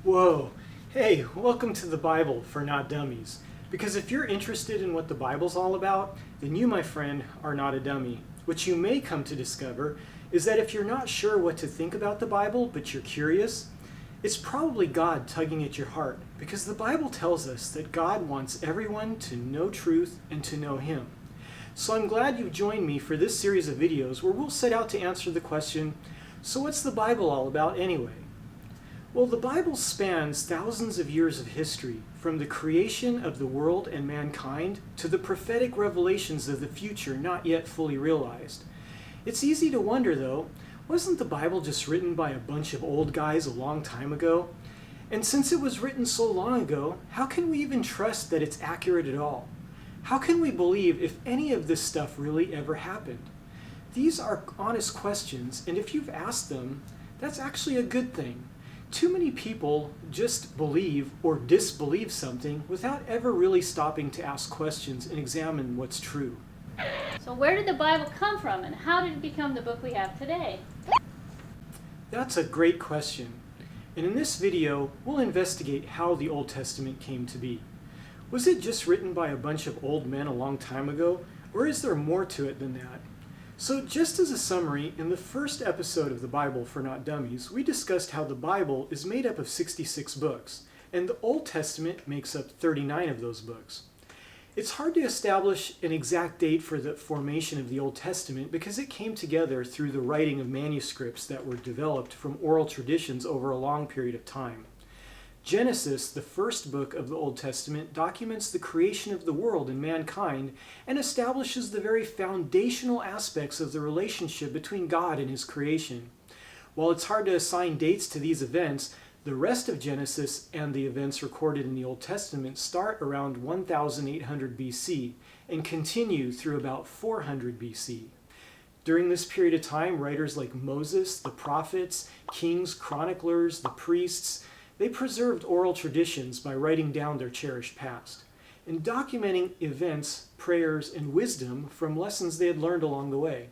Whoa. Hey, welcome to the Bible for Not Dummies. Because if you're interested in what the Bible's all about, then you, my friend, are not a dummy. What you may come to discover is that if you're not sure what to think about the Bible, but you're curious, it's probably God tugging at your heart, because the Bible tells us that God wants everyone to know truth and to know Him. So I'm glad you've joined me for this series of videos where we'll set out to answer the question, so what's the Bible all about anyway? Well, the Bible spans thousands of years of history, from the creation of the world and mankind to the prophetic revelations of the future not yet fully realized. It's easy to wonder, though, wasn't the Bible just written by a bunch of old guys a long time ago? And since it was written so long ago, how can we even trust that it's accurate at all? How can we believe if any of this stuff really ever happened? These are honest questions, and if you've asked them, that's actually a good thing. Too many people just believe or disbelieve something without ever really stopping to ask questions and examine what's true. So where did the Bible come from, and how did it become the book we have today? That's a great question. And in this video, we'll investigate how the Old Testament came to be. Was it just written by a bunch of old men a long time ago, or is there more to it than that? So just as a summary, in the first episode of the Bible for Not Dummies, we discussed how the Bible is made up of 66 books, and the Old Testament makes up 39 of those books. It's hard to establish an exact date for the formation of the Old Testament because it came together through the writing of manuscripts that were developed from oral traditions over a long period of time. Genesis, the first book of the Old Testament, documents the creation of the world and mankind and establishes the very foundational aspects of the relationship between God and His creation. While it's hard to assign dates to these events, the rest of Genesis and the events recorded in the Old Testament start around 1800 BC and continue through about 400 BC. During this period of time, writers like Moses, the prophets, kings, chroniclers, the priests, they preserved oral traditions by writing down their cherished past and documenting events, prayers, and wisdom from lessons they had learned along the way.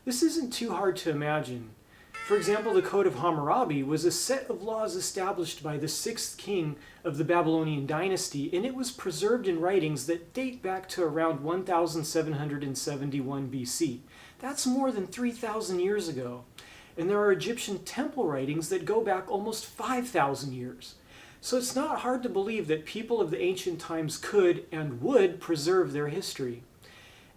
This isn't too hard to imagine. For example, the Code of Hammurabi was a set of laws established by the sixth king of the Babylonian dynasty, and it was preserved in writings that date back to around 1771 BC. That's more than 3,000 years ago. And there are Egyptian temple writings that go back almost 5,000 years. So it's not hard to believe that people of the ancient times could and would preserve their history.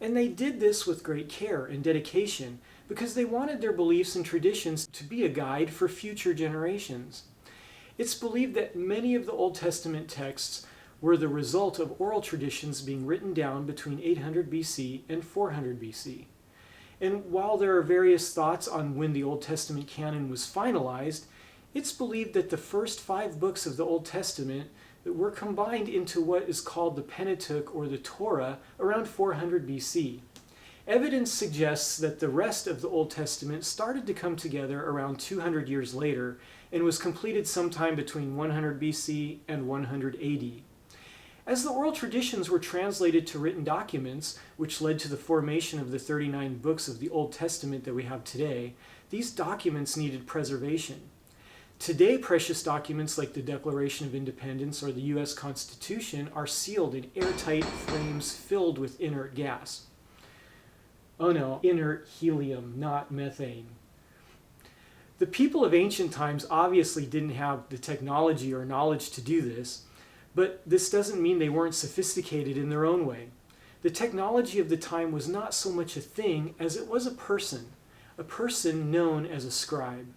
And they did this with great care and dedication because they wanted their beliefs and traditions to be a guide for future generations. It's believed that many of the Old Testament texts were the result of oral traditions being written down between 800 BC and 400 BC. And while there are various thoughts on when the Old Testament canon was finalized, it's believed that the first 5 books of the Old Testament were combined into what is called the Pentateuch or the Torah around 400 BC. Evidence suggests that the rest of the Old Testament started to come together around 200 years later and was completed sometime between 100 BC and 100 AD. As the oral traditions were translated to written documents, which led to the formation of the 39 books of the Old Testament that we have today, these documents needed preservation. Today, precious documents like the Declaration of Independence or the U.S. Constitution are sealed in airtight frames filled with inert gas. Oh no, inert helium, not methane. The people of ancient times obviously didn't have the technology or knowledge to do this, but this doesn't mean they weren't sophisticated in their own way. The technology of the time was not so much a thing as it was a person known as a scribe.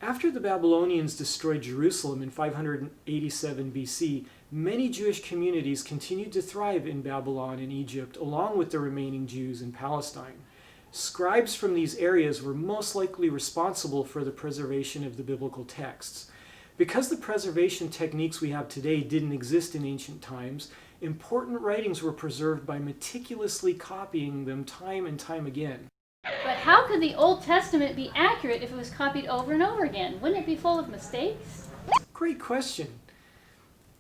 After the Babylonians destroyed Jerusalem in 587 BC, many Jewish communities continued to thrive in Babylon and Egypt along with the remaining Jews in Palestine. Scribes from these areas were most likely responsible for the preservation of the biblical texts. Because the preservation techniques we have today didn't exist in ancient times, important writings were preserved by meticulously copying them time and time again. But how could the Old Testament be accurate if it was copied over and over again? Wouldn't it be full of mistakes? Great question.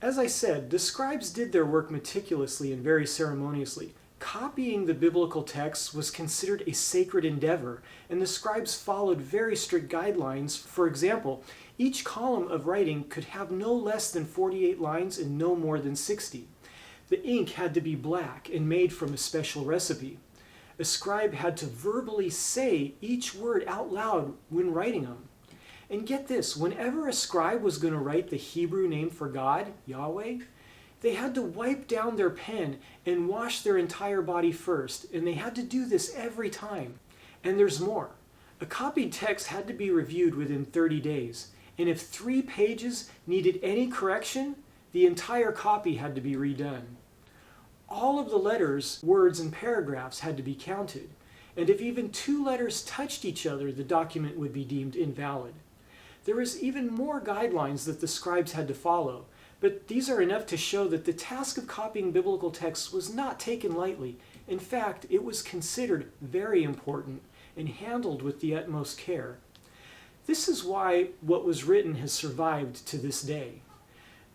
As I said, the scribes did their work meticulously and very ceremoniously. Copying the biblical texts was considered a sacred endeavor, and the scribes followed very strict guidelines. For example, each column of writing could have no less than 48 lines and no more than 60. The ink had to be black and made from a special recipe. A scribe had to verbally say each word out loud when writing them. And get this, whenever a scribe was going to write the Hebrew name for God, Yahweh, they had to wipe down their pen and wash their entire body first, and they had to do this every time. And there's more. A copied text had to be reviewed within 30 days, and if 3 pages needed any correction, the entire copy had to be redone. All of the letters, words, and paragraphs had to be counted, and if even 2 letters touched each other, the document would be deemed invalid. There was even more guidelines that the scribes had to follow, but these are enough to show that the task of copying biblical texts was not taken lightly. In fact, it was considered very important and handled with the utmost care. This is why what was written has survived to this day.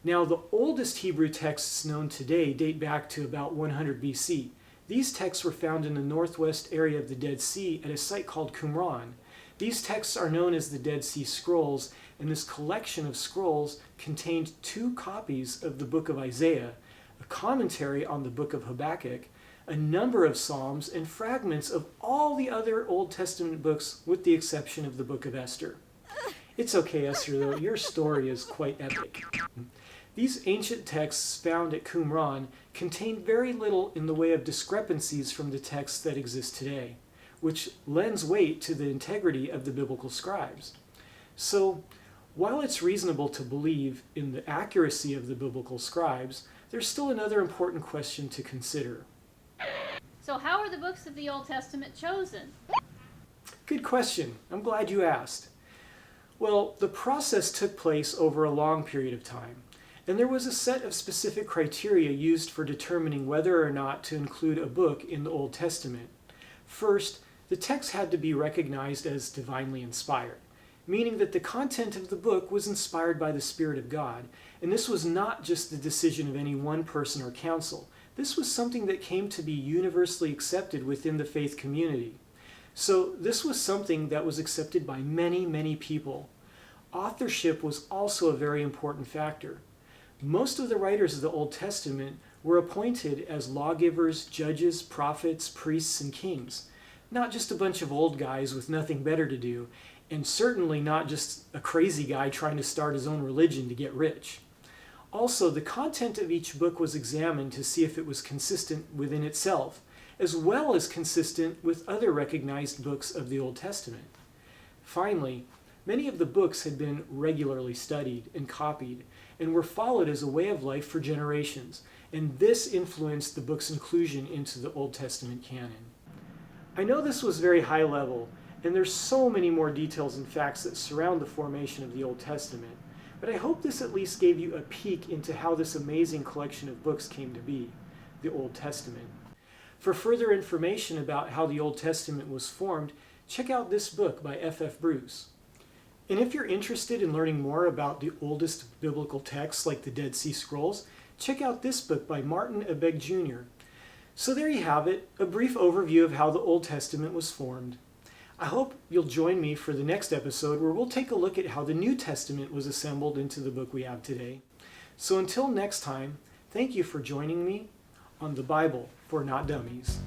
Now, the oldest Hebrew texts known today date back to about 100 BC. These texts were found in the northwest area of the Dead Sea at a site called Qumran. These texts are known as the Dead Sea Scrolls, and this collection of scrolls contained 2 copies of the book of Isaiah, a commentary on the book of Habakkuk, a number of Psalms, and fragments of all the other Old Testament books with the exception of the book of Esther. It's okay, Esther, though. Your story is quite epic. These ancient texts found at Qumran contain very little in the way of discrepancies from the texts that exist today, which lends weight to the integrity of the biblical scribes. So, while it's reasonable to believe in the accuracy of the biblical scribes, there's still another important question to consider. So how are the books of the Old Testament chosen? Good question. I'm glad you asked. Well, the process took place over a long period of time, and there was a set of specific criteria used for determining whether or not to include a book in the Old Testament. First, the text had to be recognized as divinely inspired, meaning that the content of the book was inspired by the Spirit of God, and this was not just the decision of any one person or council. This was something that came to be universally accepted within the faith community. So this was something that was accepted by many, many people. Authorship was also a very important factor. Most of the writers of the Old Testament were appointed as lawgivers, judges, prophets, priests, and kings. Not just a bunch of old guys with nothing better to do, and certainly not just a crazy guy trying to start his own religion to get rich. Also, the content of each book was examined to see if it was consistent within itself, as well as consistent with other recognized books of the Old Testament. Finally, many of the books had been regularly studied and copied, and were followed as a way of life for generations, and this influenced the book's inclusion into the Old Testament canon. I know this was very high level, and there's so many more details and facts that surround the formation of the Old Testament, but I hope this at least gave you a peek into how this amazing collection of books came to be, the Old Testament. For further information about how the Old Testament was formed, check out this book by F.F. Bruce. And if you're interested in learning more about the oldest biblical texts like the Dead Sea Scrolls, check out this book by Martin Abegg Jr. So there you have it, a brief overview of how the Old Testament was formed. I hope you'll join me for the next episode where we'll take a look at how the New Testament was assembled into the book we have today. So until next time, thank you for joining me on the Bible for Not Dummies.